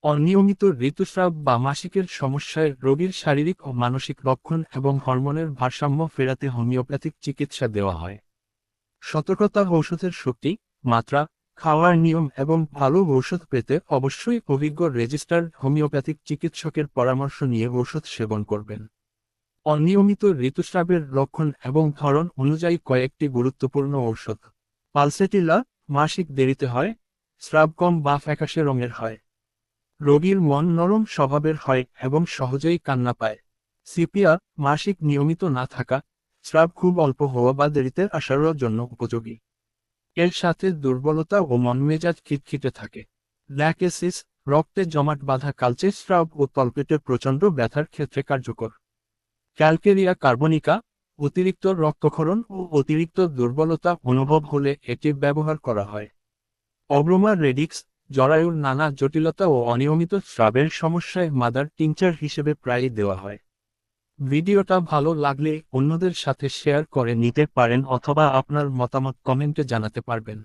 অনিয়মিত ঋতুস্রাব বা মাসিকের সমস্যায় রোগীর শারীরিক ও মানসিক লক্ষণ এবং হরমোনের ভারসাম্য ফেরাতে হোমিওপ্যাথিক চিকিৎসা দেওয়া হয়। সতর্কতা: ঔষধের শক্তি, মাত্রা, খাওয়ার নিয়ম এবং ভালো ঔষধ পেতে অবশ্যই অভিজ্ঞ রেজিস্টার্ড হোমিওপ্যাথিক চিকিৎসকের পরামর্শ নিয়ে ঔষধ সেবন করবেন। অনিয়মিত ঋতুস্রাবের লক্ষণ এবং ধরন অনুযায়ী কয়েকটি গুরুত্বপূর্ণ ঔষধ। পালসেটিলা: মাসিক দেরিতে হয়, স্রাব কম বা ফ্যাকাশে রঙের হয়। রোগীর মন নরম স্বভাবের হয় এবং সহজেই কান্না পায়। সিপিয়া: মাসিক নিয়মিত না থাকা, স্রাব খুব অল্প হওয়া বা দেরিতে আসারও জন্য উপযোগী। এর সাথে দুর্বলতা ও মনমেজাজ খিটখিটে থাকে। ল্যাকেসিস: রক্তে জমাট বাঁধা কালচে স্রাব ও তলপেটে প্রচণ্ড ব্যথার ক্ষেত্রে কার্যকর। ক্যালকেরিয়া কার্বনিকা: অতিরিক্ত রক্তক্ষরণ ও অতিরিক্ত দুর্বলতা অনুভব হলে এটি ব্যবহার করা হয়। অব্রোমা রেডিক্স: জরায়ুর নানা জটিলতা ও অনিয়মিত স্রাবের সমস্যায় মাদার টিংচার হিসেবে প্রায়ই দেওয়া হয়। ভিডিওটা ভালো লাগলে অন্যদের সাথে শেয়ার করে নিতে পারেন অথবা আপনার মতামত কমেন্টে জানাতে পারবেন।